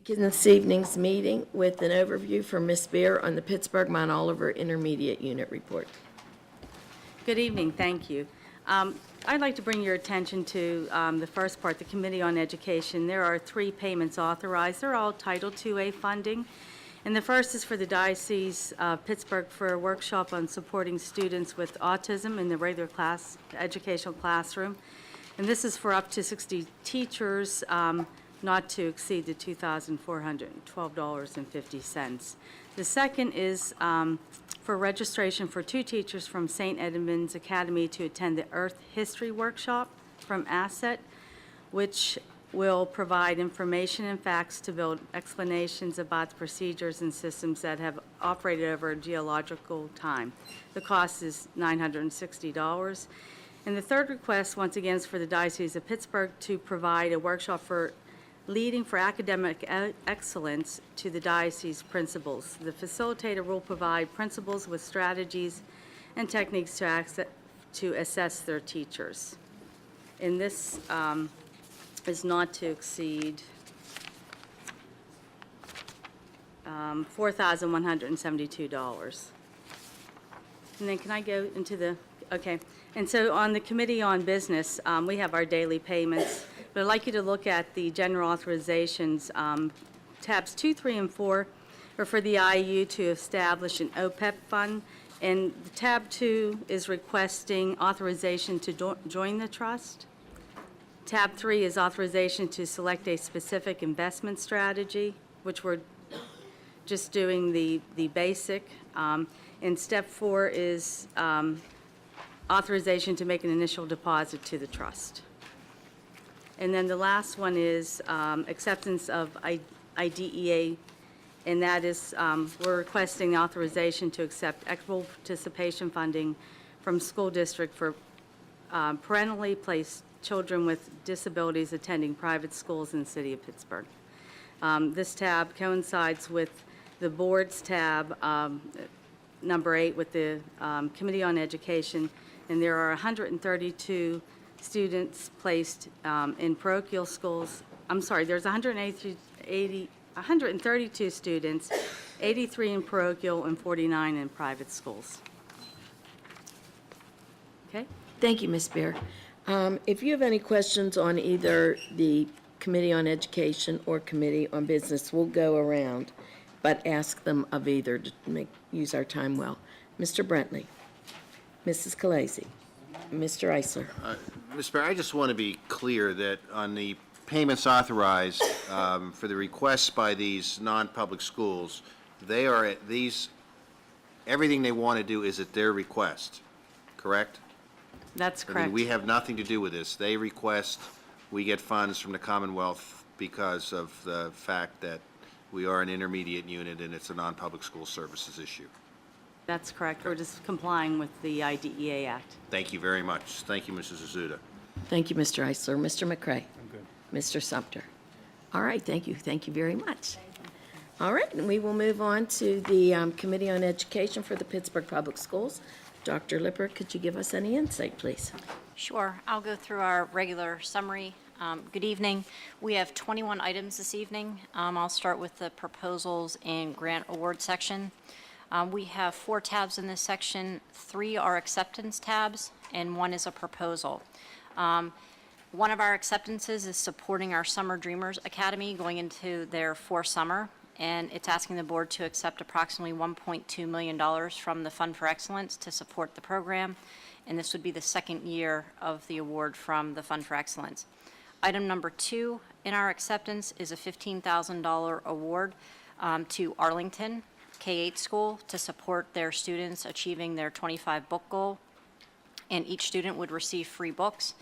begin this evening's meeting with an overview from Ms. Beer on the Pittsburgh Mount Oliver Intermediate Unit Report. Good evening, thank you. I'd like to bring your attention to the first part, the Committee on Education. There are 3 payments authorized. They're all Title IIA funding. And the first is for the Diocese of Pittsburgh for a workshop on supporting students with autism in the regular educational classroom. And this is for up to 60 teachers, not to exceed the $2,412.50. The second is for registration for 2 teachers from St. Edmund's Academy to attend the Earth History Workshop from Asset, which will provide information and facts to build explanations about the procedures and systems that have operated over a geological time. The cost is $960. And the third request, once again, is for the Diocese of Pittsburgh to provide a workshop for leading for academic excellence to the diocese principals. The facilitator will provide principals with strategies and techniques to assess their teachers. And this is not to exceed $4,172. And then can I go into the, okay. And so on the Committee on Business, we have our daily payments. But I'd like you to look at the general authorizations. Tabs 2, 3, and 4 are for the IU to establish an OPEB fund. And tab 2 is requesting authorization to join the trust. Tab 3 is authorization to select a specific investment strategy, which we're just doing the basic. And step 4 is authorization to make an initial deposit to the trust. And then the last one is acceptance of IDEA, and that is we're requesting authorization to accept equitable participation funding from school district for parentally placed children with disabilities attending private schools in the city of Pittsburgh. This tab coincides with the board's tab, number 8, with the Committee on Education, and there are 132 students placed in parochial schools. I'm sorry, there's 132 students, 83 in parochial and 49 in private schools. Okay? Thank you, Ms. Beer. If you have any questions on either the Committee on Education or Committee on Business, we'll go around, but ask them of either to use our time well. Mr. Brentley, Mrs. Khaleesi, Mr. Eisler. Ms. Bear, I just want to be clear that on the payments authorized for the requests by these non-public schools, they are at these, everything they want to do is at their request, correct? That's I mean, correct. we have nothing to do with this. They request, we get funds from the Commonwealth because of the fact that we are an intermediate unit and it's a non-public school services issue. That's correct. We're just complying with the IDEA Act. Thank you very much. Thank you, Mrs. Azuda. Thank you, Mr. Eisler. Mr. McCray. I'm good. Mr. Sumter. All right, thank you. Thank you very much. All right, and we will move on to the Committee on Education for the Pittsburgh Public Schools. Dr. Lippert, could you give us any insight, please? Sure. I'll go through our regular summary. Good evening. We have 21 items this evening. I'll start with the proposals and grant award section. We have 4 tabs in this section. 3 are acceptance tabs, and 1 is a proposal. One of our acceptances is supporting our Summer Dreamers Academy going into their 4th summer, and it's asking the board to accept approximately $1.2 million from the Fund for Excellence to support the program, and this would be the 2nd year of the award from the Fund for Excellence. Item number 2 in our acceptance is a $15,000 award to Arlington K-8 school to support their students achieving their 25 book goal, and each student would receive free books,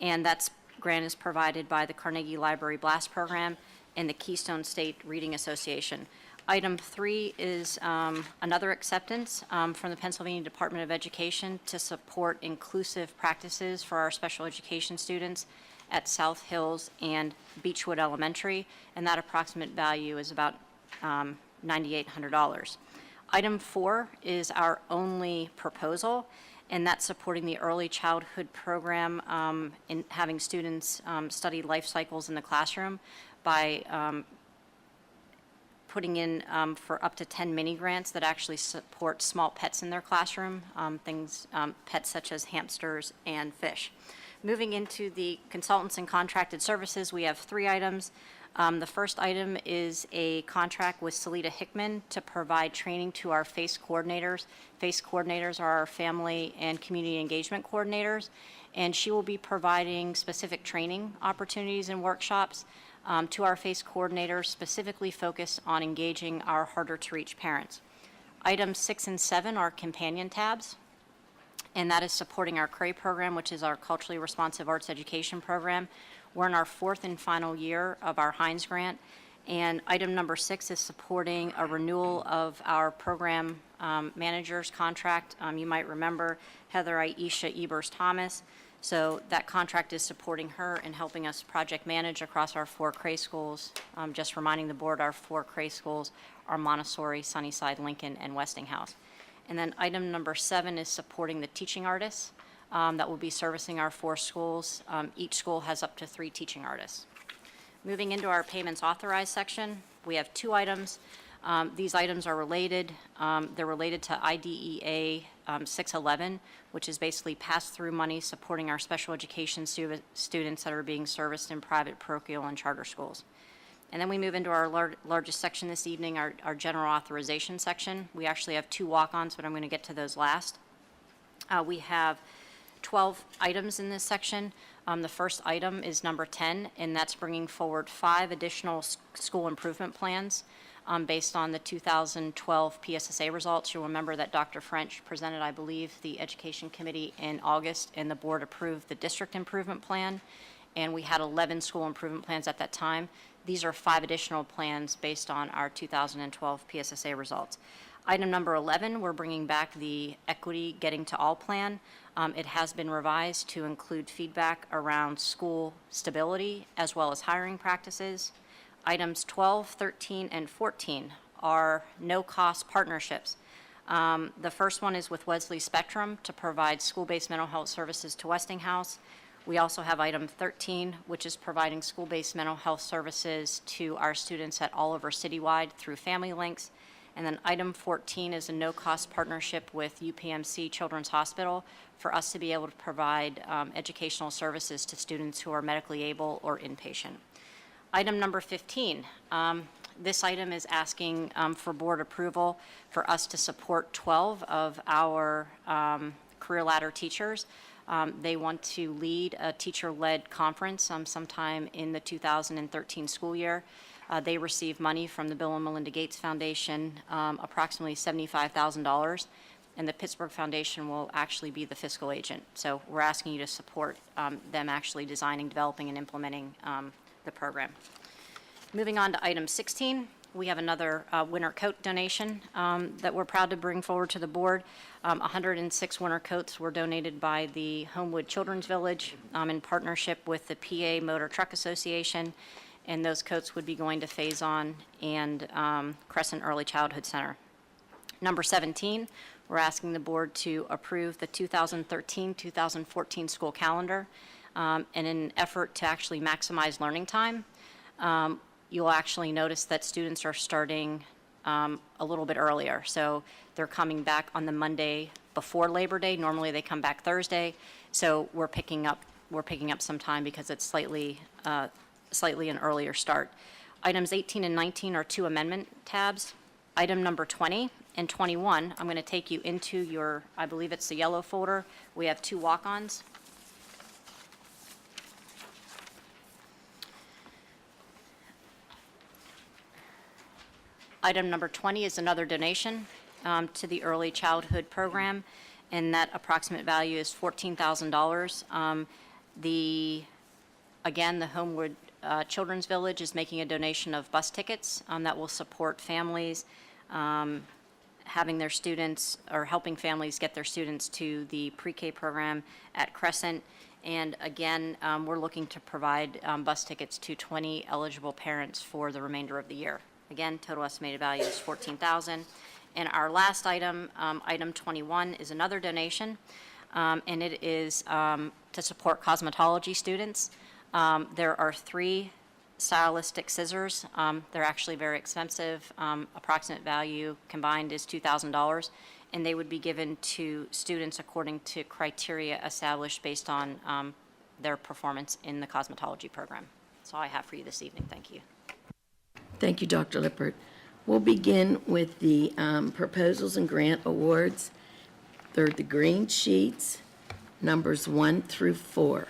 and that grant is provided by the Carnegie Library Blast Program and the Keystone State Reading Association. Item 3 is another acceptance from the Pennsylvania Department of Education to support inclusive practices for our special education students at South Hills and Beechwood Elementary, and that approximate value is about $9,800. Item 4 is our only proposal, and that's supporting the early childhood program in having students study life cycles in the classroom by putting in for up to 10 mini grants that actually support small pets in their classroom, pets such as hamsters and fish. Moving into the consultants and contracted services, we have 3 items. The first item is a contract with Salita Hickman to provide training to our FACE coordinators. FACE coordinators are our family and community engagement coordinators, and she will be providing specific training opportunities and workshops to our FACE coordinators, specifically focused on engaging our harder-to-reach parents. Items 6 and 7 are companion tabs, and that is supporting our CRAE program, which is our Culturally Responsive Arts Education program. We're in our 4th and final year of our Hines grant, and item number 6 is supporting a renewal of our program manager's contract. You might remember Heather Aisha Ebers-Thomas. So that contract is supporting her and helping us project manage across our 4 CRAE schools. Just reminding the board, our 4 CRAE schools are Montessori, Sunnyside, Lincoln, and Westinghouse. And then item number 7 is supporting the teaching artists that will be servicing our 4 schools. Each school has up to 3 teaching artists. Moving into our payments authorized section, we have 2 items. These items are related. They're related to IDEA 611, which is basically pass-through money supporting our special education students that are being serviced in private, parochial, and charter schools. And then we move into our largest section this evening, our general authorization section. We actually have 2 walk-ons, but I'm going to get to those last. We have 12 items in this section. The first item is number 10, and that's bringing forward 5 additional school improvement plans based on the 2012 PSSA results. You'll remember that Dr. French presented, I believe, the Education Committee in August, and the board approved the district improvement plan, and we had 11 school improvement plans at that time. These are 5 additional plans based on our 2012 PSSA results. Item number 11, we're bringing back the Equity Getting to All plan. It has been revised to include feedback around school stability as well as hiring practices. Items 12, 13, and 14 are no-cost partnerships. The first one is with Wesley Spectrum to provide school-based mental health services to Westinghouse. We also have item 13, which is providing school-based mental health services to our students at Oliver Citywide through Family Links. And then item 14 is a no-cost partnership with UPMC Children's Hospital for us to be able to provide educational services to students who are medically able or inpatient. Item number 15, this item is asking for board approval for us to support 12 of our career ladder teachers. They want to lead a teacher-led conference sometime in the 2013 school year. They receive money from the Bill and Melinda Gates Foundation, approximately $75,000, and the Pittsburgh Foundation will actually be the fiscal agent. So we're asking you to support them actually designing, developing, and implementing the program. Moving on to item 16, we have another winter coat donation that we're proud to bring forward to the board. 106 winter coats were donated by the Homewood Children's Village in partnership with the PA Motor Truck Association, and those coats would be going to Phase On and Crescent Early Childhood Center. Number 17, we're asking the board to approve the 2013-2014 school calendar. In an effort to actually maximize learning time, you'll actually notice that students are starting a little bit earlier. So they're coming back on the Monday before Labor Day. Normally they come back Thursday. So we're picking up some time because it's slightly an earlier start. Items 18 and 19 are 2 amendment tabs. Item number 20 and 21, I'm going to take you into your, I believe it's the yellow folder. We have 2 walk-ons. Item number 20 is another donation to the Early Childhood Program, and that approximate value is $14,000. Again, the Homewood Children's Village is making a donation of bus tickets that will support families having their students, or helping families get their students to the pre-K program at Crescent. And again, we're looking to provide bus tickets to 20 eligible parents for the remainder of the year. Again, total estimated value is $14,000. And our last item, item 21, is another donation, and it is to support cosmetology students. There are 3 stylistic scissors. They're actually very expensive. Approximate value combined is $2,000, and they would be given to students according to criteria established based on their performance in the cosmetology program. That's all I have for you this evening. Thank you. Thank you, Dr. Lippert. We'll begin with the proposals and grant awards. They're the green sheets, numbers 1 through 4.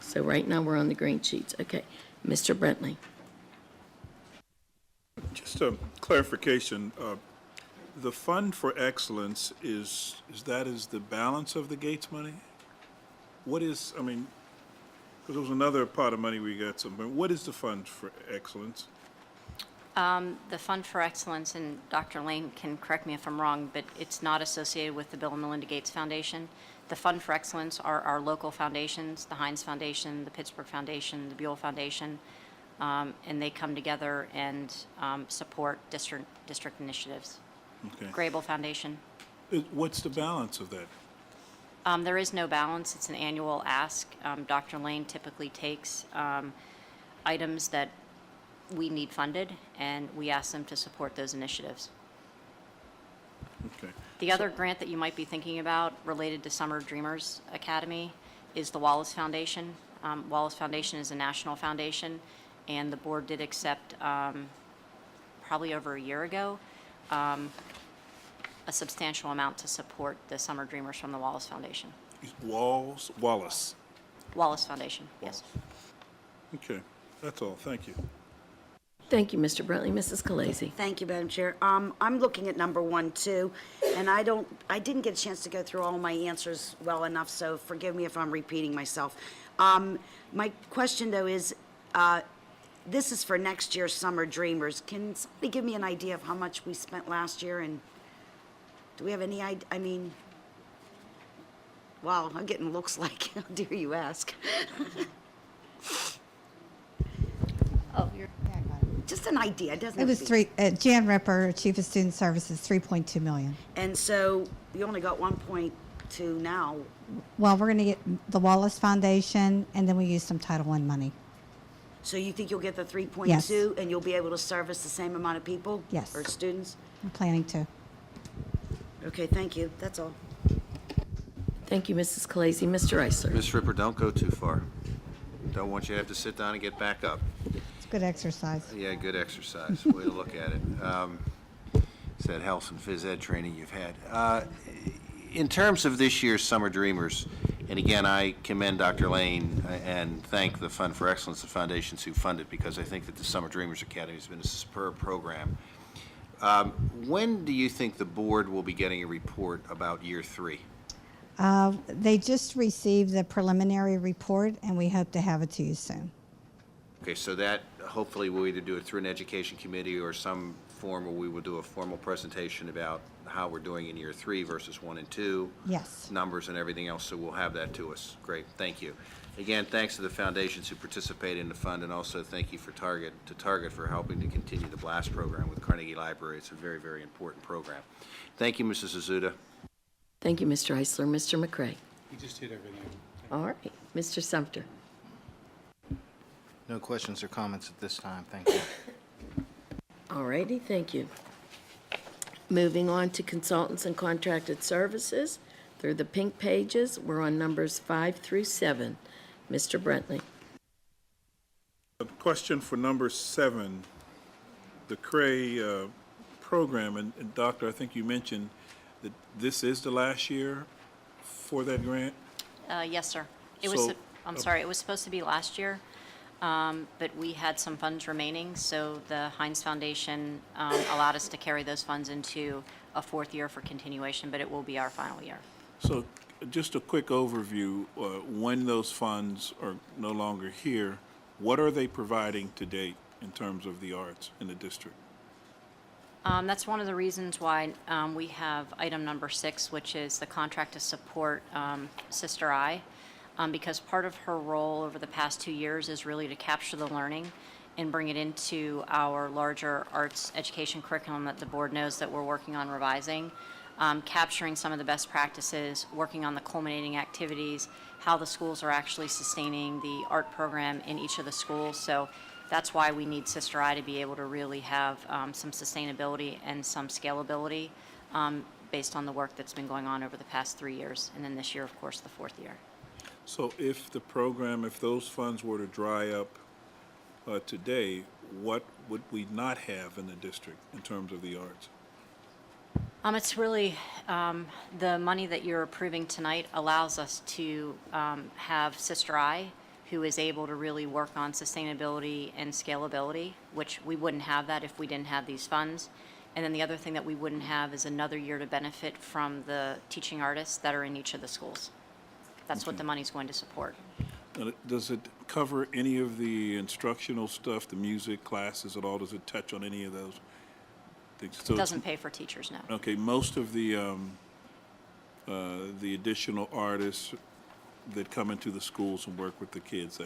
So right now, we're on the green sheets. Okay. Mr. Brentley. Just a clarification, the Fund for Excellence is the balance of the Gates money? What is, I mean, because there was another pot of money we got some, but what is the Fund for Excellence? The Fund for Excellence, and Dr. Lane can correct me if I'm wrong, but it's not associated with the Bill and Melinda Gates Foundation. The Fund for Excellence are our local foundations, the Heinz Foundation, the Pittsburgh Foundation, the Buell Foundation, and they come together and support district initiatives. Okay. Grable Foundation. What's the balance of that? There is no balance. It's an annual ask. Dr. Lane typically takes items that we need funded, and we ask them to support those initiatives. Okay. The other grant that you might be thinking about related to Summer Dreamers Academy is the Wallace Foundation. Wallace Foundation is a national foundation, and the board did accept, probably over a year ago, a substantial amount to support the Summer Dreamers from the Wallace Foundation. Wallace? Wallace Foundation, yes. Okay, that's all, thank you. Thank you, Mr. Brentley. Mrs. Khaleesi. Thank you, Madam Chair. I'm looking at number 1, too, and I didn't get a chance to go through all my answers well enough, so forgive me if I'm repeating myself. My question, though, is, this is for next year's Summer Dreamers. Can somebody give me an idea of how much we spent last year, and do we have any idea? I mean, wow, I'm getting looks like, how dare you ask? Oh, you're... Just an idea, it doesn't It have was to be. Jan Ripper, Chief of Student Services, 3.2 million. And so, you only got 1.2 now. Well, we're going to get the Wallace Foundation, and then we use some Title I money. So you think you'll get the 3.2? Yes. And you'll be able to service the same amount of people? Yes. Or students? We're planning to. Okay, thank you, that's all. Thank you, Mrs. Khaleesi. Mr. Eisler. Ms. Ripper, don't go too far. Don't want you to have to sit down and get back up. It's good exercise. Yeah, good exercise. Way to look at it. It's that health and phys ed training you've had. In terms of this year's Summer Dreamers, and again, I commend Dr. Lane and thank the Fund for Excellence, the foundations who fund it, because I think that the Summer Dreamers Academy has been a superb program. When do you think the board will be getting a report about year 3? They just received the preliminary report, and we hope to have it to you soon. Okay, so that hopefully we'll either do it through an education committee or some form where we will do a formal presentation about how we're doing in year 3 versus 1 and 2. Yes. Numbers and everything else, so we'll have that to us. Great, thank you. Again, thanks to the foundations who participate in the fund, and also thank you for Target for helping to continue the BLAST program with Carnegie Library. It's a very, very important program. Thank you, Mrs. Azuda. Thank you, Mr. Eisler. Mr. McCray. You just hit everything. All right. Mr. Sumter. No questions or comments at this time, thank you. All righty, thank you. Moving on to consultants and contracted services. Through the pink pages, we're on numbers 5 through 7. Mr. Brentley. A question for number 7, the CRAE program, and Doctor, I think you mentioned that this is the last year for that grant? Yes, sir. It was, So- I'm sorry, it was supposed to be last year, but we had some funds remaining, so the Heinz Foundation allowed us to carry those funds into a 4th year for continuation, but it will be our final year. So just a quick overview, when those funds are no longer here, what are they providing to date in terms of the arts in the district? That's one of the reasons why we have item number 6, which is the contract to support Sister I, because part of her role over the past 2 years is really to capture the learning and bring it into our larger arts education curriculum that the board knows that we're working on revising. capturing some of the best practices, working on the culminating activities, how the schools are actually sustaining the art program in each of the schools. So that's why we need Sister I to be able to really have some sustainability and some scalability based on the work that's been going on over the past 3 years, and then this year, of course, the 4th year. So if the program, if those funds were to dry up today, what would we not have in the district in terms of the arts? It's really, the money that you're approving tonight allows us to have Sister I, who is able to really work on sustainability and scalability, which we wouldn't have that if we didn't have these funds. And then the other thing that we wouldn't have is another year to benefit from the teaching artists that are in each of the schools. That's what the money's going to support. Now, does it cover any of the instructional stuff, the music classes at all? Does it touch on any of those things? So It it's- doesn't pay for teachers, no. Okay, most of the additional artists that come into the schools and work with the kids,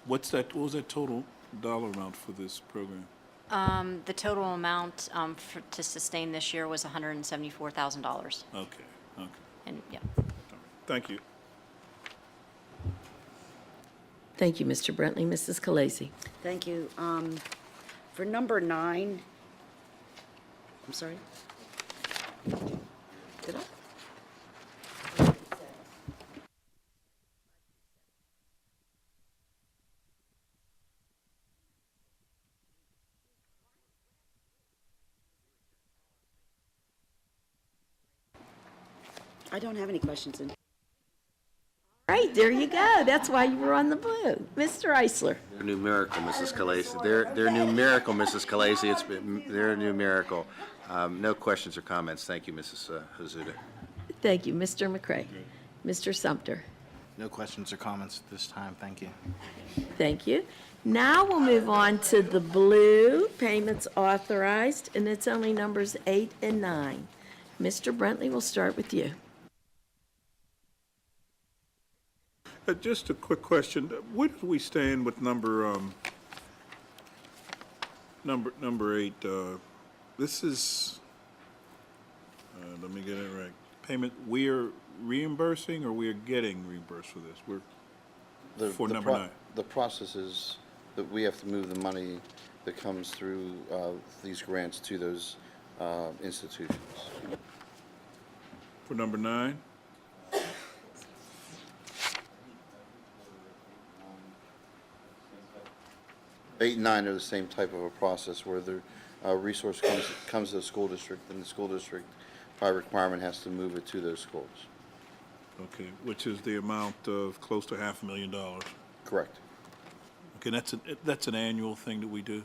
what was that total dollar amount for this program? The total amount to sustain this year was $174,000. Okay, okay. And, yeah. Thank you. Thank you, Mr. Brentley. Mrs. Khaleesi. Thank you. For number 9, I'm sorry? Did I? I don't have any questions in. All right, there you go. That's why you were on the blue. Mr. Eisler. They're numerical, Mrs. Khaleesi. They're numerical, Mrs. Khaleesi. They're numerical. No questions or comments. Thank you, Mrs. Hazuda. Thank you, Mr. McCray. Mr. Sumter. No questions or comments at this time, thank you. Thank you. Now we'll move on to the blue, payments authorized, and it's only numbers 8 and 9. Mr. Brentley, we'll start with you. Just a quick question. Where do we stand with number 8? This is, let me get it right. Payment, we're reimbursing or we're getting reimbursed for this? For number 9. The process is that we have to move the money that comes through these grants to those institutions. For number 9? Eight and 9 are the same type of a process where the resource comes to the school district, and the school district, by requirement, has to move it to those schools. Okay, which is the amount of close to $500,000. Correct. Okay, that's an annual thing that we do?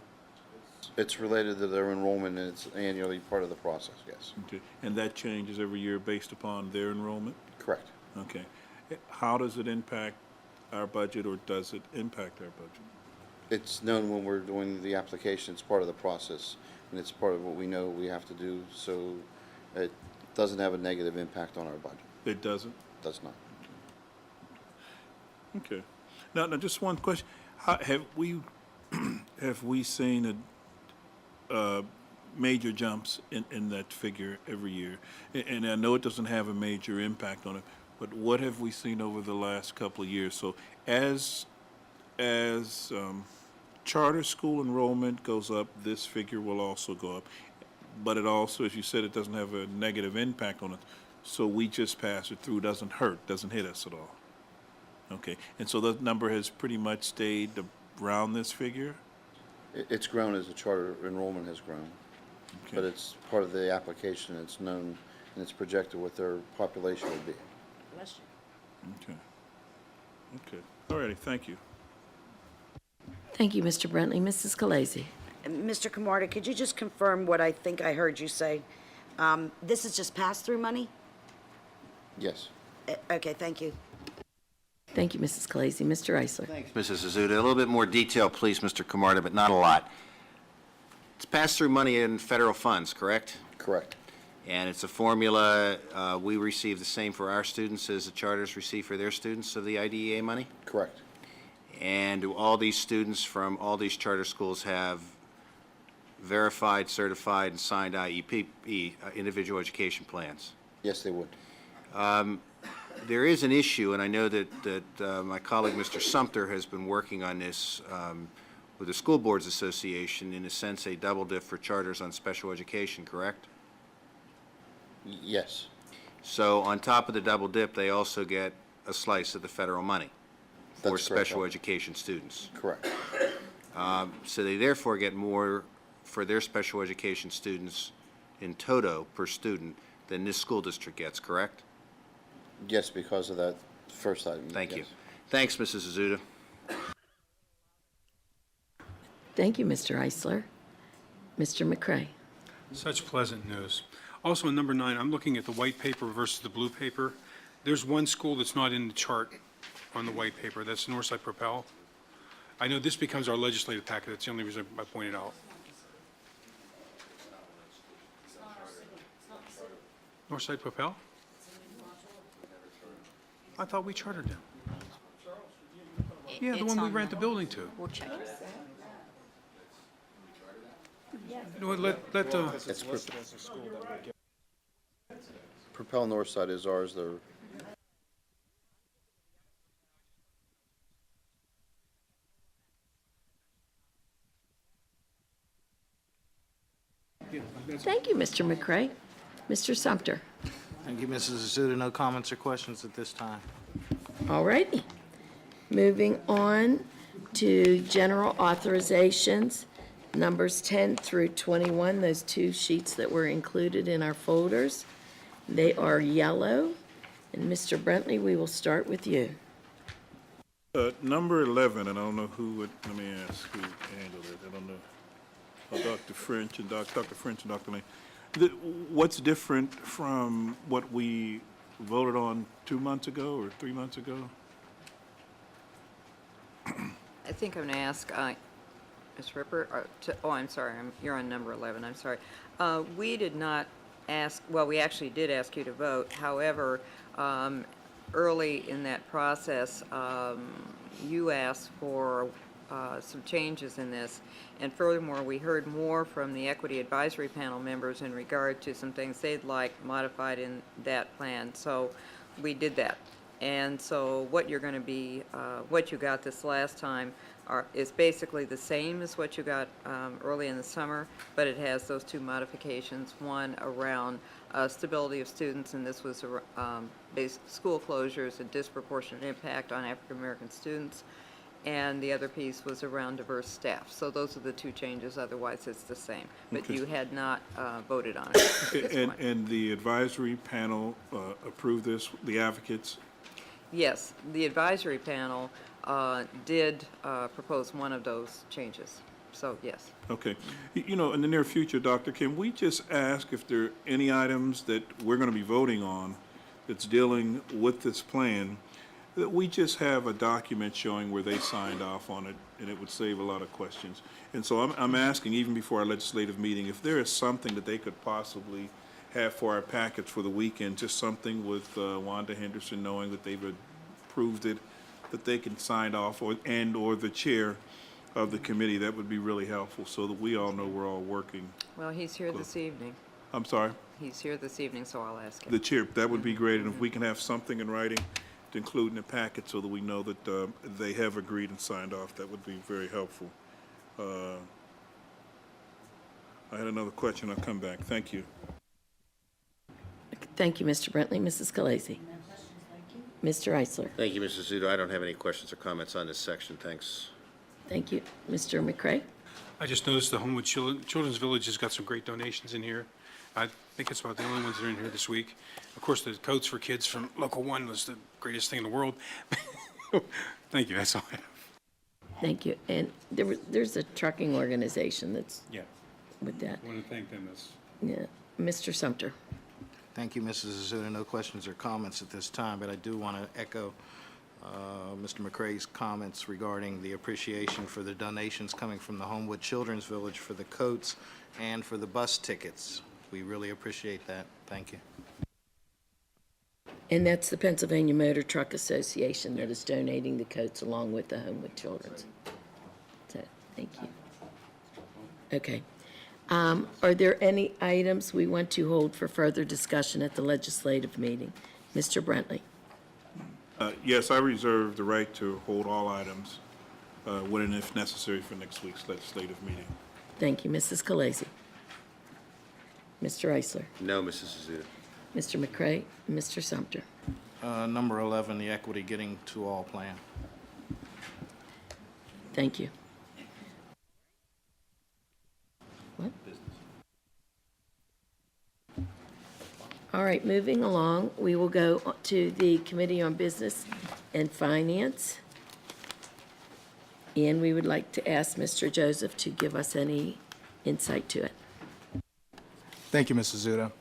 It's related to their enrollment, and it's annually part of the process, yes. Okay, and that changes every year based upon their enrollment? Correct. Okay. How does it impact our budget, or does it impact our budget? It's known when we're doing the application, it's part of the process, and it's part of what we know we have to do, so it doesn't have a negative impact on our budget. It doesn't? Does not. Okay. Now, just one question. Have we seen major jumps in that figure every year? And I know it doesn't have a major impact on it, but what have we seen over the last couple of years? So as charter school enrollment goes up, this figure will also go up. But it also, as you said, it doesn't have a negative impact on it. So we just pass it through, doesn't hurt, doesn't hit us at all. Okay, and so the number has pretty much stayed around this figure? It's grown as the charter enrollment has grown, Okay. but it's part of the application, it's known, and it's projected what their population will be. Okay. Okay, all righty, thank you. Thank you, Mr. Brentley. Mrs. Khaleesi. Mr. Camarda, could you just confirm what I think I heard you say? This is just pass-through money? Yes. Okay, thank you. Thank you, Mrs. Khaleesi. Mr. Eisler. Thanks, Mrs. Hazuda. A little bit more detail, please, Mr. Camarda, but not a lot. It's pass-through money in federal funds, correct? Correct. And it's a formula, we receive the same for our students as the charters receive for their students of the IDEA money? Correct. And do all these students from all these charter schools have verified, certified, and signed IEP, individual education plans? Yes, they would. There is an issue, and I know that my colleague, Mr. Sumter, has been working on this with the School Boards Association, in a sense, a double dip for charters on special education, correct? Yes, So on top of the double dip, they also get a slice of the federal money for That's correct, special Al. education students. correct. So they therefore get more for their special education students in toto per student than this school district gets, correct? Yes, because of that first item. Thank you. yes. Thanks, Mrs. Azuda. Thank you, Mr. Eisler. Mr. McCray. Such pleasant news. Also, on number 9, I'm looking at the white paper versus the blue paper. There's one school that's not in the chart on the white paper. That's Northside Propel. I know this becomes our legislative packet. That's the only reason I pointed out. Northside Propel? I thought we chartered them. Yeah, the It's one we on rent the building to. We'll check it. You know what, let, It's Propel Northside is ours, they're, Thank you, Mr. McCray. Mr. Sumter. Thank you, Mrs. Azuda. No comments or questions at this time. All righty. Moving on to general authorizations, numbers 10 through 21, those two sheets that were included in our folders. They are yellow. And Mr. Brentley, we will start with you. Number 11, and I don't know who would, let me ask who handled it. I don't know. Dr. French and Dr. French and Dr. Lane. What's different from what we voted on 2 months ago or 3 months ago? I think I'm going to ask Ms. Ripper, I'm sorry, you're on number 11, I'm sorry. We did not ask, well, we actually did ask you to vote. However, early in that process, you asked for some changes in this. And furthermore, we heard more from the Equity Advisory Panel members in regard to some things they'd like modified in that plan. So we did that. And so what you're going to be, what you got this last time is basically the same as what you got early in the summer, but it has those two modifications. One around stability of students, and this was school closures and disproportionate impact on African American students. And the other piece was around diverse staff. So those are the two changes, otherwise it's the same. But Okay. you had not voted on it at this point. And the advisory panel approved this, the advocates? Yes, the advisory panel did propose one of those changes. So, yes. Okay. You know, in the near future, Doctor, can we just ask if there are any items that we're going to be voting on that's dealing with this plan, that we just have a document showing where they signed off on it, and it would save a lot of questions. And so I'm asking, even before our legislative meeting, if there is something that they could possibly have for our packets for the weekend, just something with Wanda Henderson knowing that they've approved it, that they can sign off, or the chair of the committee, that would be really helpful, so that we all know we're all working. Well, he's here this evening. I'm sorry, He's here this evening, so I'll ask him. the chair, that would be great, and if we can have something in writing to include in the packet so that we know that they have agreed and signed off, that would be very helpful. I had another question, I'll come back. Thank you. Thank you, Mr. Brentley. Mrs. Khaleesi. Mr. Eisler. Thank you, Mrs. Azuda. I don't have any questions or comments on this section. Thanks. Thank you. Mr. McCray. I just noticed the Homewood Children's Village has got some great donations in here. I think it's about the only ones that are in here this week. Of course, the coats for kids from Local 1 was the greatest thing in the world. Thank you, that's all I have. Thank you. And there's a trucking organization that's Yeah, with that. I want to thank them. Yeah. Mr. Sumter. Thank you, Mrs. Azuda. No questions or comments at this time, but I do want to echo Mr. McCray's comments regarding the appreciation for the donations coming from the Homewood Children's Village for the coats and for the bus tickets. We really appreciate that. Thank you. And that's the Pennsylvania Motor Truck Association that is donating the coats along with the Homewood Children's. So, thank you. Okay. Are there any items we want to hold for further discussion at the legislative meeting? Mr. Brentley? Yes, I reserve the right to hold all items when and if necessary for next week's legislative meeting. Thank you. Mrs. Khaleesi? Mr. Eisler? No, Mrs. Azuda. Mr. McCray? Mr. Sumter? Number 11, the equity getting to all plan. Thank you. What? All right, moving along, we will go to the Committee on Business and Finance. And we would like to ask Mr. Joseph to give us any insight to it. Thank you, Ms. Azuda.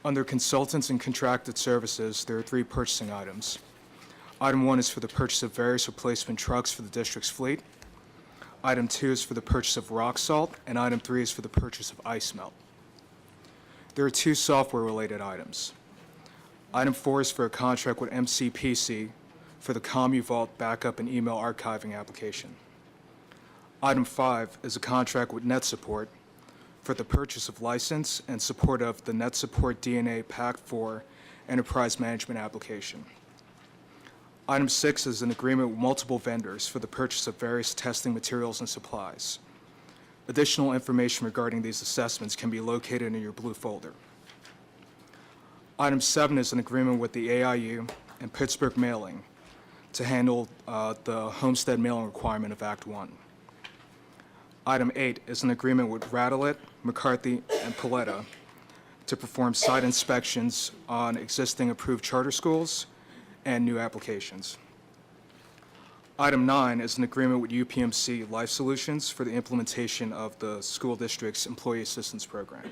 Under Consultants and Contracted Services, there are 3 purchasing items. Item 1 is for the purchase of various replacement trucks for the district's fleet. Item 2 is for the purchase of rock salt, and Item 3 is for the purchase of ice melt. There are 2 software-related items. Item 4 is for a contract with MCPC for the CommuVault backup and email archiving application. Item 5 is a contract with NetSupport for the purchase of license and support of the NetSupport DNA PAC4 enterprise management application. Item 6 is an agreement with multiple vendors for the purchase of various testing materials and supplies. Additional information regarding these assessments can be located in your blue folder. Item 7 is an agreement with the AIU and Pittsburgh Mailing to handle the homestead mailing requirement of Act 1. Item 8 is an agreement with Radelet, McCarthy, and Paletta to perform site inspections on existing approved charter schools and new applications. Item 9 is an agreement with UPMC Life Solutions for the implementation of the school district's employee assistance program.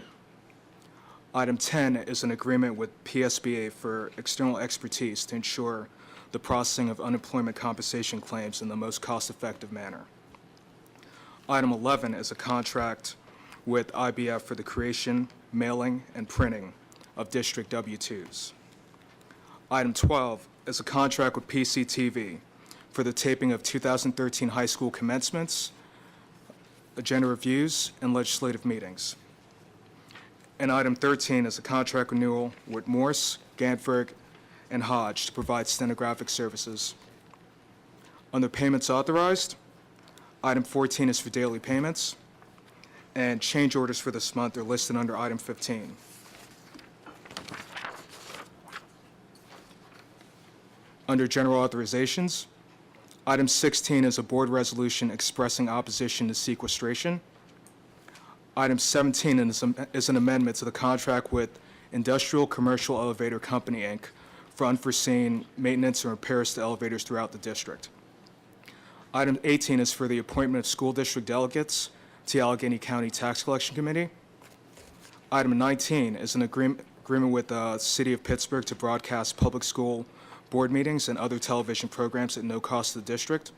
Item 10 is an agreement with PSBA for external expertise to ensure the processing of unemployment compensation claims in the most cost-effective manner. Item 11 is a contract with IBF for the creation, mailing, and printing of district W-2s. Item 12 is a contract with PCTV for the taping of 2013 high school commencements, agenda reviews, and legislative meetings. And item 13 is a contract renewal with Morse, Gantberg, and Hodge to provide stenographic services. Under payments authorized, item 14 is for daily payments, and change orders for this month are listed under item 15. Under general authorizations, item 16 is a board resolution expressing opposition to sequestration. Item 17 is an amendment to the contract with Industrial Commercial Elevator Company, Inc. for unforeseen maintenance and repairs to elevators throughout the district. Item 18 is for the appointment of school district delegates to the Allegheny County Tax Collection Committee. Item 19 is an agreement with the City of Pittsburgh to broadcast public school board meetings and other television programs at no cost to the district.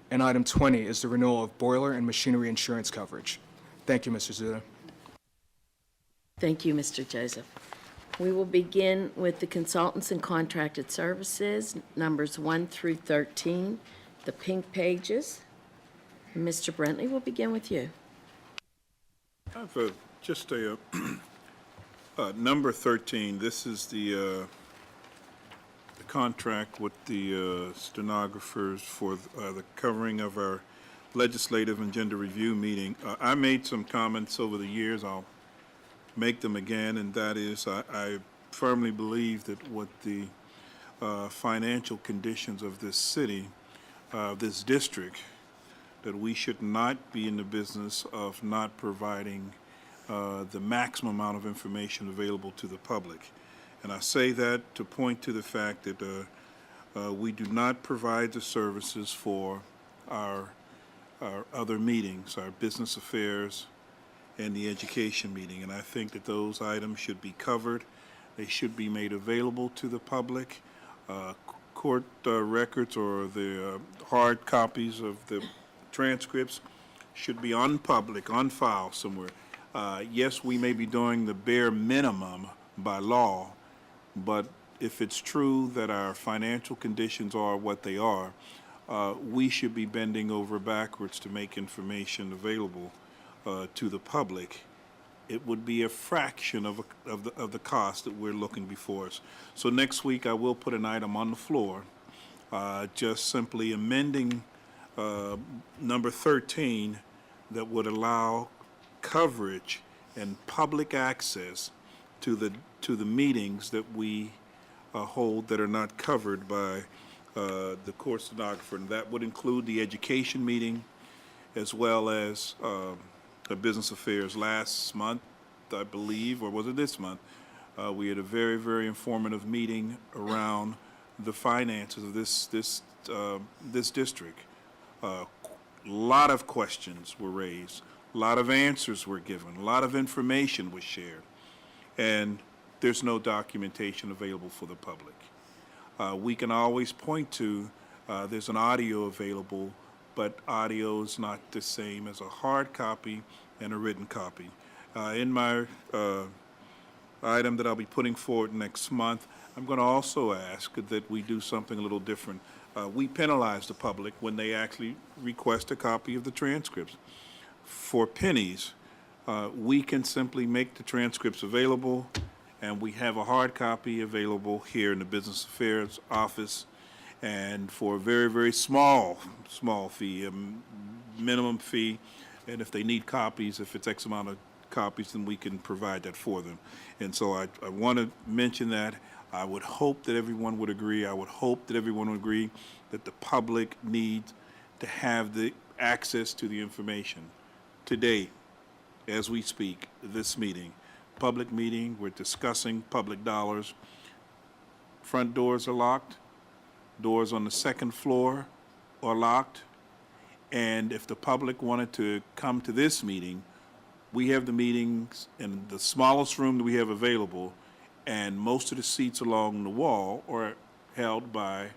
And item 20 is the renewal of boiler and machinery insurance coverage. Thank you, Mr. Zuda. Thank you, Mr. Joseph. We will begin with the Consultants and Contracted Services, numbers 1 through 13, the pink pages. Mr. Brentley, we'll begin with you. I have just a number 13. This is the contract with the stenographers for the covering of our legislative and gender review meeting. I made some comments over the years. I'll make them again, and that is I firmly believe that what the financial conditions of this city, this district, that we should not be in the business of not providing the maximum amount of information available to the public. And I say that to point to the fact that we do not provide the services for our other meetings, our business affairs and the education meeting. And I think that those items should be covered. They should be made available to the public. Court records or the hard copies of the transcripts should be on public, on file somewhere. Yes, we may be doing the bare minimum by law, but if it's true that our financial conditions are what they are, we should be bending over backwards to make information available to the public, it would be a fraction of the cost that we're looking before us. So next week, I will put an item on the floor, just simply amending number 13 that would allow coverage and public access to the meetings that we hold that are not covered by the court stenographer. And that would include the education meeting as well as the business affairs. Last month, I believe, or was it this month, we had a very, very informative meeting around the finances of this district. A lot of questions were raised, a lot of answers were given, a lot of information was shared, and there's no documentation available for the public. We can always point to there's an audio available, but audio is not the same as a hard copy and a written copy. In my item that I'll be putting forward next month, I'm going to also ask that we do something a little different. We penalize the public when they actually request a copy of the transcripts. For pennies, we can simply make the transcripts available, and we have a hard copy available here in the Business Affairs office, and for a very, very small fee, a minimum fee, and if they need copies, if it's X amount of copies, then we can provide that for them. And so I want to mention that. I would hope that everyone would agree. I would hope that everyone would agree that the public needs to have the access to the information. Today, as we speak, this meeting, public meeting, we're discussing public dollars. Front doors are locked. Doors on the second floor are locked. And if the public wanted to come to this meeting, we have the meetings in the smallest room that we have available, and most of the seats along the wall are held by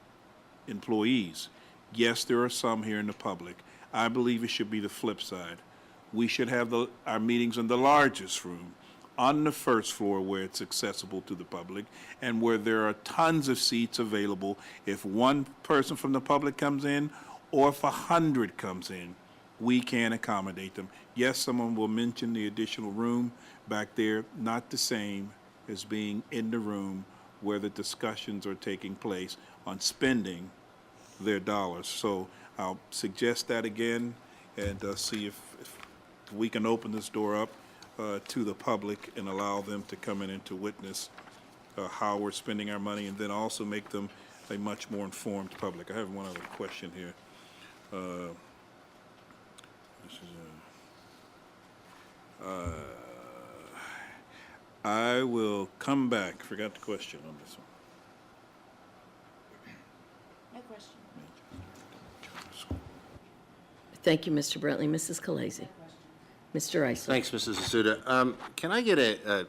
employees. Yes, there are some here in the public. I believe it should be the flip side. We should have our meetings in the largest room, on the first floor where it's accessible to the public, and where there are tons of seats available if one person from the public comes in, or if 100 comes in, we can accommodate them. Yes, someone will mention the additional room back there, not the same as being in the room where the discussions are taking place on spending their dollars. So I'll suggest that again, and see if we can open this door up to the public and allow them to come in and to witness how we're spending our money, and then also make them a much more informed public. I have one other question here. I will come back. Forgot the question on this one. No question. Thank you, Mr. Brantley. Mrs. Khaleesi. Mr. Eisler. Thanks, Mrs. Asuda. Can I get a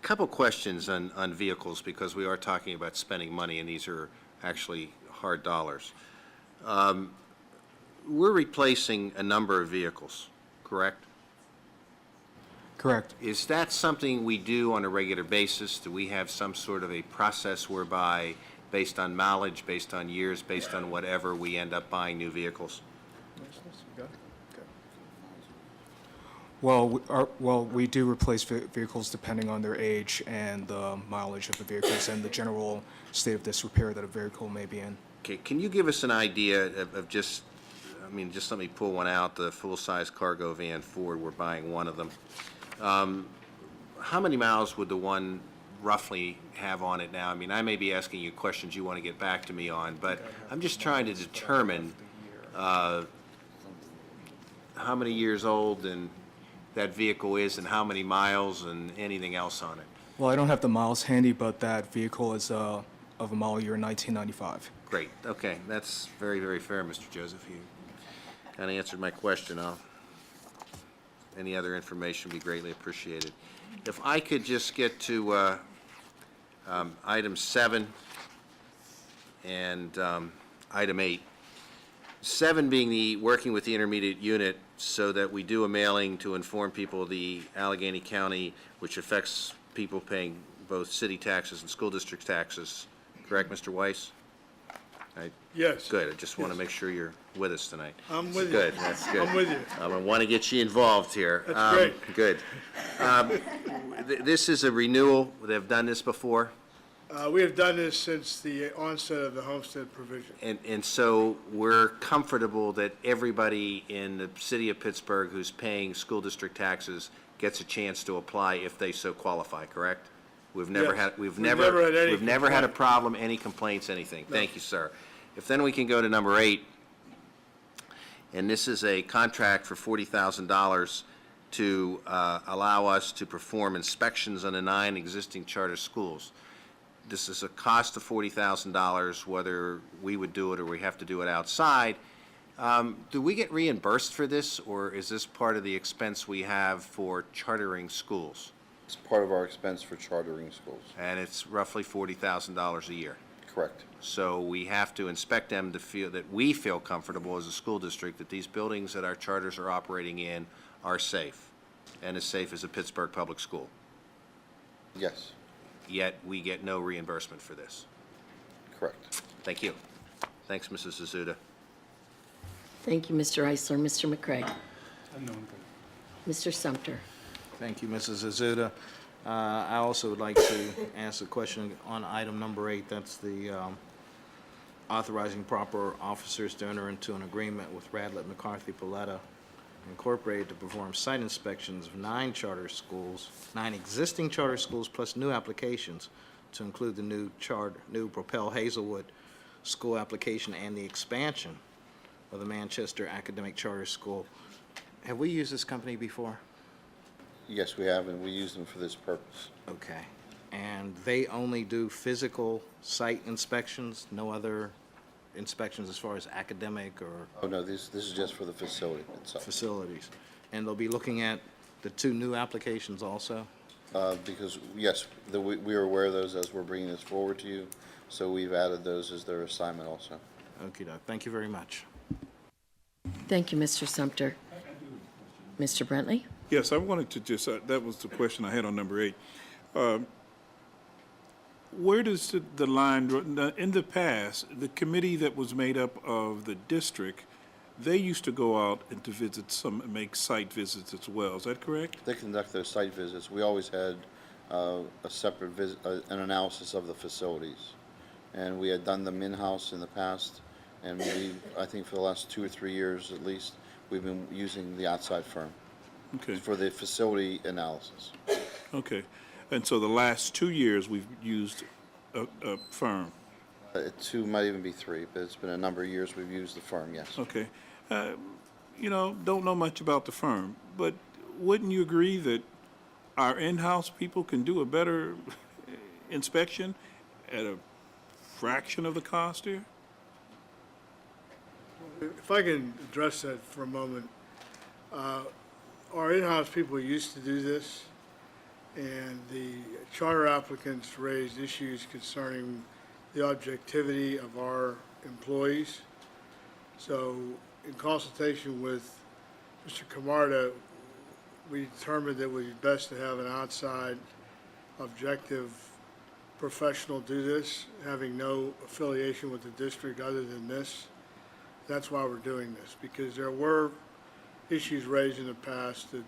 couple questions on vehicles, because we are talking about spending money, and these are actually hard dollars. We're replacing a number of vehicles, correct? Correct. Is that something we do on a regular basis? Do we have some sort of a process whereby, based on mileage, based on years, based on whatever, we end up buying new vehicles? Well, we do replace vehicles depending on their age and the mileage of the vehicles and the general state of disrepair that a vehicle may be in. Okay, can you give us an idea of just let me pull one out, the full-size cargo van Ford, we're buying one of them. How many miles would the one roughly have on it now? I mean, I may be asking you questions you want to get back to me on, but I'm just trying to determine how many years old and that vehicle is, and how many miles and anything else on it. Well, I don't have the miles handy, but that vehicle is of a model year 1995. Great, okay, that's very, very fair, Mr. Joseph. You kind of answered my question. Any other information would be greatly appreciated. If I could just get to item 7 and item 8. 7 being the working with the intermediate unit so that we do a mailing to inform people of the Allegheny County, which affects people paying both city taxes and school district taxes. Correct, Mr. Weiss? right? Yes. Good, I just want to make sure you're with us tonight. I'm with you. Good, that's good. I'm with you. I want to get you involved here. That's great. Good. This is a renewal, they've done this before, We have done this since the onset of the homestead provision. and so we're comfortable that everybody in the city of Pittsburgh who's paying school district taxes gets a chance to apply if they so qualify, correct? We've never Yes. had, we've We've never had any we've never had a complaint. problem, any complaints, anything. Thank you, sir. If then we can go to number 8, and this is a contract for $40,000 to allow us to perform inspections on the 9 existing charter schools. This is a cost of $40,000, whether we would do it or we have to do it outside. Do we get reimbursed for this, or is this part of the expense we have for chartering schools? It's part of our expense for chartering schools. And it's roughly $40,000 a year. Correct. So we have to inspect them to feel that we feel comfortable as a school district that these buildings that our charters are operating in are safe, and as safe as a Pittsburgh public school. Yes, Yet we get no reimbursement for this. correct. Thank you. Thanks, Mrs. Azuda. Thank you, Mr. Eisler. Mr. McCray? Mr. Sumter? Thank you, Mrs. Azuda. I also would like to ask a question on item number 8. That's the authorizing proper officers to enter into an agreement with Radlett McCarthy Paletta Incorporated to perform site inspections of 9 charter schools, 9 existing charter schools, plus new applications to include the new Propel Hazelwood school application and the expansion of the Manchester Academic Charter School. Have we used this company before? Yes, we have, and we use them for this purpose. Okay. And they only do physical site inspections, no other inspections as far as academic or Oh, no, this is just for the facility itself. facilities? And they'll be looking at the 2 new applications also? Because, yes, we are aware of those as we're bringing this forward to you, so we've added those as their assignment also. Okey-doke. Thank you very much. Thank you, Mr. Sumter. Mr. Brentley? Yes, I wanted to just, that was the question I had on number 8. Where does the line, in the past, the committee that was made up of the district, they used to go out and to visit make site visits as well, is that correct? They conduct those site visits. We always had a separate visit, an analysis of the facilities. And we had done them in-house in the past, and I think for the last 2 or 3 years at least, we've been using the outside firm Okay, for the facility analysis. okay. And so the last 2 years, we've used a firm. 2, might even be 3, but it's been a number of years we've used the firm, yes. Okay. Don't know much about the firm, but wouldn't you agree that our in-house people can do a better inspection at a fraction of the cost here? If I can address that for a moment, our in-house people used to do this, and the charter applicants raised issues concerning the objectivity of our employees. So in consultation with Mr. Camarda, we determined that it would be best to have an outside objective professional do this, having no affiliation with the district other than this. That's why we're doing this, because there were issues raised in the past that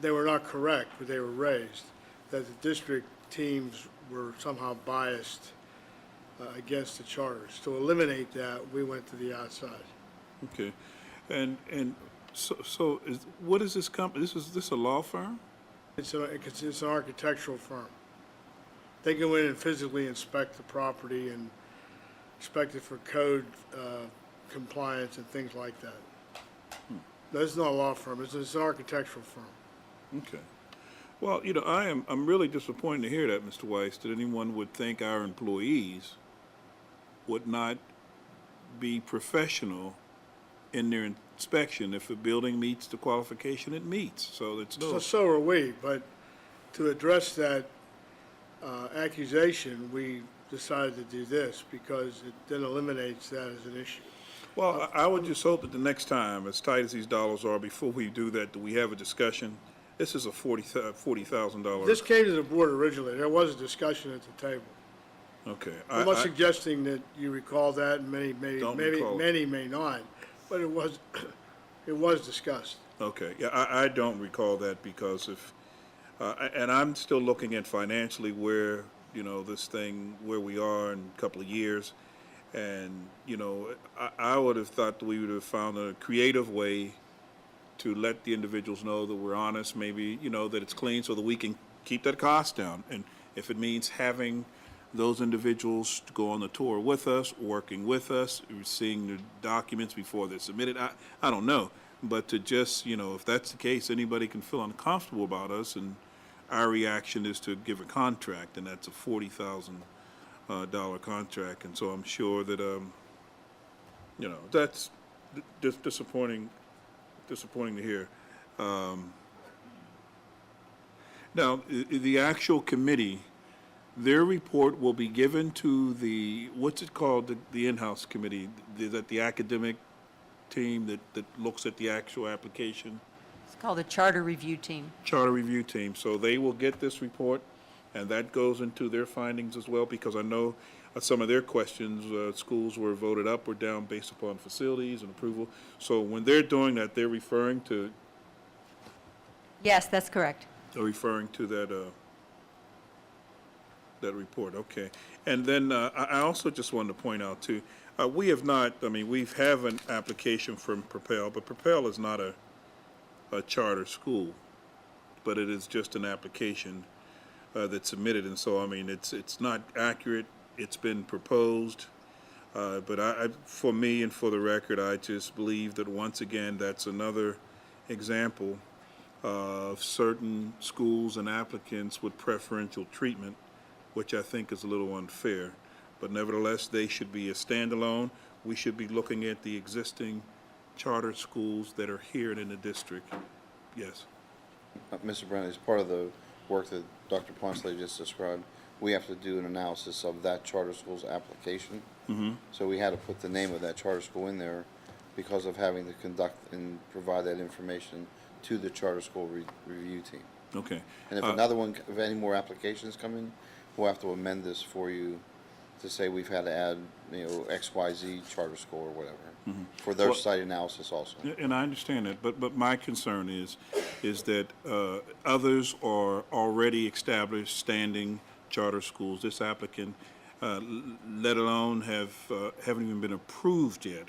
they were not correct, but they were raised, that the district teams were somehow biased against the charters. To eliminate that, we went to the outside. Okay. And so what is this company? This a law firm? It's an architectural firm. They go in and physically inspect the property and inspect it for code compliance and things like that. That's not a law firm, it's an architectural firm. Okay. Well, I'm really disappointed to hear that, Mr. Weiss, that anyone would think our employees would not be professional in their inspection. If a building meets the qualification, it meets. So it's no. So are we, but to address that accusation, we decided to do this because it then eliminates that as an issue. Well, I would just hope that the next time, as tight as these dollars are, before we do that we have a discussion. This is a $40,000. This came to the board originally. There was a discussion at the table. Okay. I'm not suggesting that you recall that, and Don't recall it. many may not, but it was, it was discussed. Okay, yeah, I don't recall that because if, and I'm still looking at financially where, this thing, where we are in a couple of years. And, I would have thought that we would have found a creative way to let the individuals know that we're honest, maybe, that it's clean so that we can keep that cost down. And if it means having those individuals to go on the tour with us, working with us, seeing the documents before they're submitted, I don't know. But to just, if that's the case, anybody can feel uncomfortable about us, and our reaction is to give a contract, and that's a $40,000 contract. And so I'm sure that, that's disappointing to hear. Now, the actual committee, their report will be given to the, what's it called, the in-house committee? Is that the academic team that looks at the actual application? It's called the Charter Review Team. Charter review team. So they will get this report, and that goes into their findings as well, because I know some of their questions, schools were voted up or down based upon facilities and approval. So when they're doing that, they're referring to Yes, that's correct. that report. Okay. And then I also just wanted to point out too, we have not, we have an application from Propel, but Propel is not a charter school, but it is just an application that's submitted. And so, it's not accurate. It's been proposed. But for me and for the record, I just believe that once again, that's another example of certain schools and applicants with preferential treatment, which I think is a little unfair. But nevertheless, they should be a standalone. We should be looking at the existing charter schools that are here in the district. Yes. Mr. Brennan, as part of the work that Dr. Ponsley just described, we have to do an analysis of that charter school's application. Mm-hmm. So we had to put the name of that charter school in there because of having to conduct and provide that information to the charter school review team. Okay. And if any more applications come in, we'll have to amend this for you to say we've had to add, XYZ charter school or whatever, for their site analysis also. And I understand that, but my concern is that others are already established standing charter schools. This applicant, let alone haven't even been approved yet,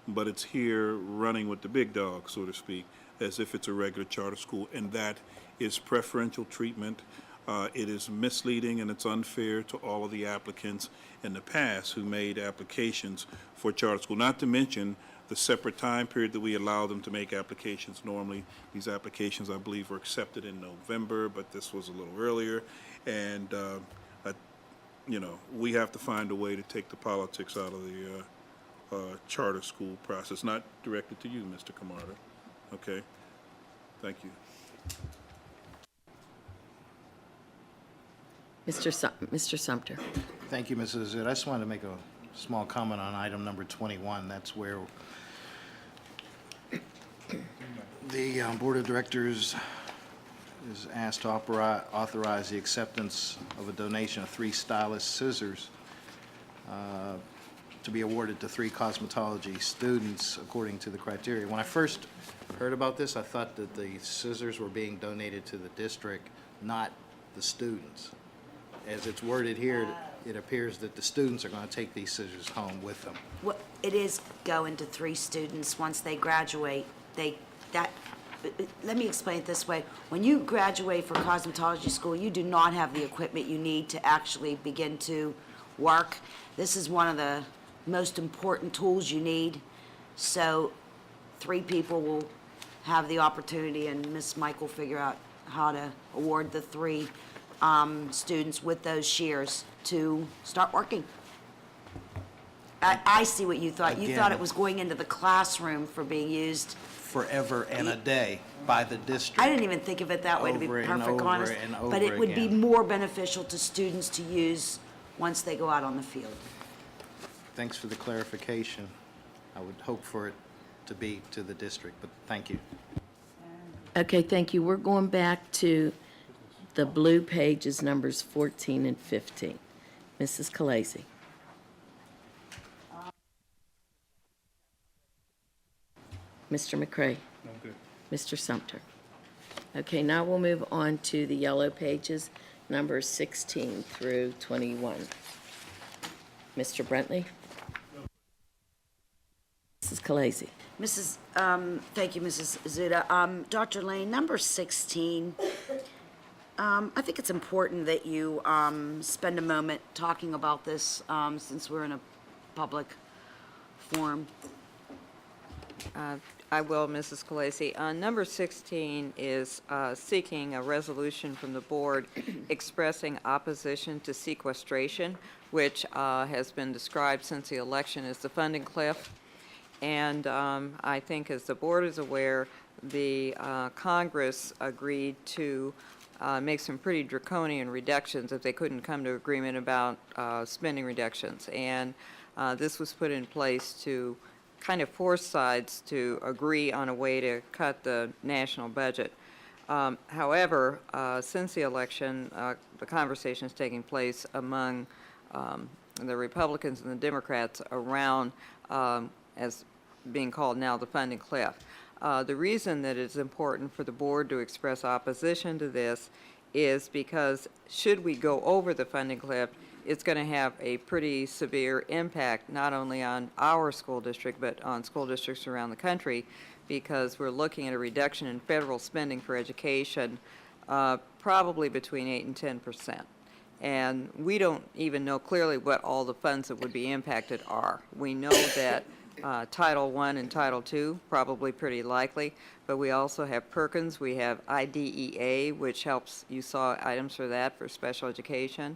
but it's here running with the big dog, so to speak, as if it's a regular charter school, and that is preferential treatment. It is misleading and it's unfair to all of the applicants in the past who made applications for charter school, not to mention the separate time period that we allow them to make applications. Normally, these applications, I believe, were accepted in November, but this was a little earlier. And, we have to find a way to take the politics out of the charter school process, not directed to you, Mr. Camarda. Okay? Thank you. Mr. Sumter. Thank you, Mrs. Azud. I just wanted to make a small comment on item number 21. That's where the Board of Directors is asked to authorize the acceptance of a donation of 3 stylus scissors to be awarded to 3 cosmetology students according to the criteria. When I first heard about this, I thought that the scissors were being donated to the district, not the students. As it's worded here, it appears that the students are going to take these scissors home with them. Well, it is going to 3 students once they graduate. Let me explain it this way. When you graduate from cosmetology school, you do not have the equipment you need to actually begin to work. This is one of the most important tools you need. So 3 people will have the opportunity, and Ms. Mike will figure out how to award the 3 students with those shears to start working. I see what you thought. You thought it was going into the classroom for being used. Forever and a day by the district. I didn't even think of it that way, to be Over and perfectly over honest. and over But it would be again. more beneficial to students to use once they go out on the field. Thanks for the clarification. I would hope for it to be to the district, but thank you. Okay, thank you. We're going back to the blue pages, numbers 14 and 15. Mrs. Khaleesi. Mr. McCray. Mr. Sumter. Okay, now we'll move on to the yellow pages, numbers 16 through 21. Mr. Brentley? Mrs. Khaleesi? Thank you, Mrs. Zuda. Dr. Lane, number 16, I think it's important that you spend a moment talking about this since we're in a public forum. I will, Mrs. Khaleesi. Number 16 is seeking a resolution from the board expressing opposition to sequestration, which has been described since the election as the funding cliff. And I think, as the board is aware, the Congress agreed to make some pretty draconian reductions if they couldn't come to agreement about spending reductions. And this was put in place to kind of force sides to agree on a way to cut the national budget. However, since the election, the conversation is taking place among the Republicans and the Democrats around, as being called now, the funding cliff. The reason that it's important for the board to express opposition to this is because should we go over the funding cliff, it's going to have a pretty severe impact not only on our school district but on school districts around the country, because we're looking at a reduction in federal spending for education probably between 8 and 10%. And we don't even know clearly what all the funds that would be impacted are. We know that Title I and Title II, probably pretty likely, but we also have Perkins, we have IDEA, which helps, you saw items for that for special education.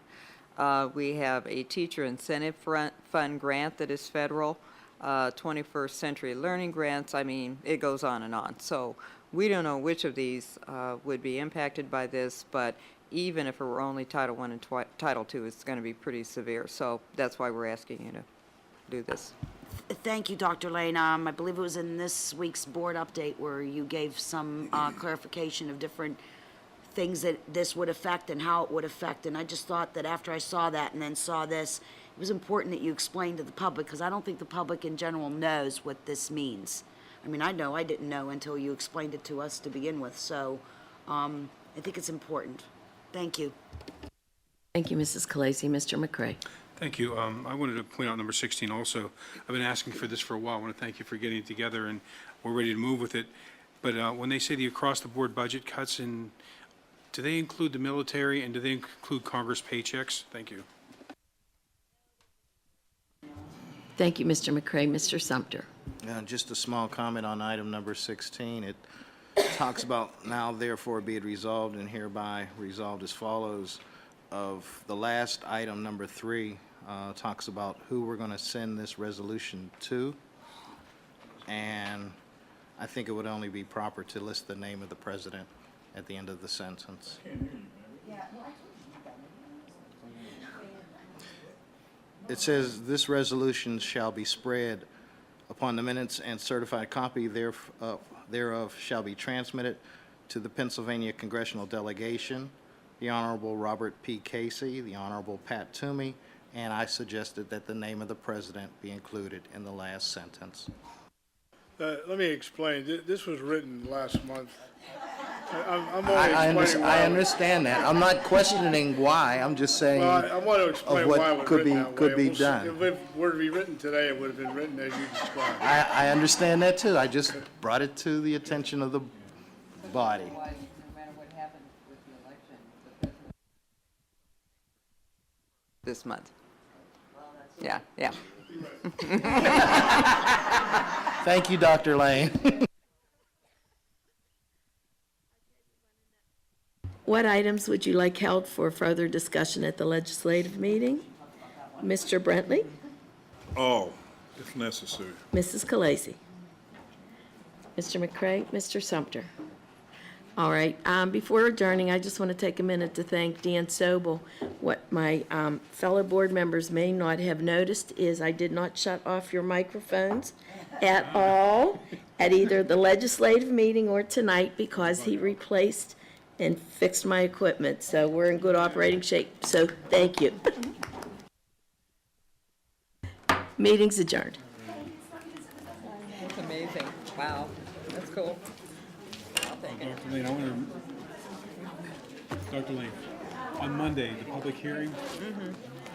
We have a teacher incentive fund grant that is federal, 21st century learning grants. I mean, it goes on and on. So we don't know which of these would be impacted by this, but even if it were only Title I and Title II, it's going to be pretty severe. So that's why we're asking you to do this. Thank you, Dr. Lane. I believe it was in this week's board update where you gave some clarification of different things that this would affect and how it would affect. And I just thought that after I saw that and then saw this, it was important that you explained to the public, because I don't think the public in general knows what this means. I mean, I know I didn't know until you explained it to us to begin with. So I think it's important. Thank you. Thank you, Mrs. Khaleesi. Mr. McCray. Thank you. I wanted to point out number 16 also. I've been asking for this for a while. I want to thank you for getting it together, and we're ready to move with it. But when they say the across-the-board budget cuts, do they include the military, and do they include Congress paychecks? Thank you. Thank you, Mr. McCray. Mr. Sumter. Just a small comment on item number 16. It talks about now therefore be it resolved and hereby resolved as follows. Of the last item, number 3, talks about who we're going to send this resolution to. And I think it would only be proper to list the name of the president at the end of the sentence. It says, this resolution shall be spread upon the minutes, and certified copy thereof shall be transmitted to the Pennsylvania Congressional Delegation, the Honorable Robert P. Casey, the Honorable Pat Toomey, and I suggested that the name of the president be included in the last sentence. Let me explain. This was written last month. I'm only explaining why. I understand that. I'm not questioning why. I'm just saying Well, I want to explain of why it what was could written be that could way. be If done. it were to be written today, it would have been written as you described. I understand that too. I just brought it to the attention of the body. No matter what happens with the election, the president this month. Yeah, yeah. Thank you, Dr. Lane. What items would you like held for further discussion at the legislative meeting? Mr. Brentley? All, if necessary. Mrs. Khaleesi? Mr. McCray? Mr. Sumter? All right, before adjourning, I just want to take a minute to thank Dan Sobel. What my fellow board members may not have noticed is I did not shut off your microphones at all at either the legislative meeting or tonight, because he replaced and fixed my equipment. So we're in good operating shape, so thank you. Meeting's adjourned. That's amazing. Wow, that's cool. I'll take it. Dr. Lane, I want to, Dr. Lane, on Monday, the public hearing,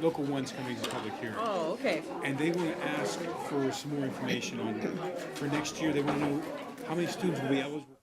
Local 1's coming to the public hearing. Oh, okay. And they want to ask for some more information on, for next year, they want to know how many students will be eligible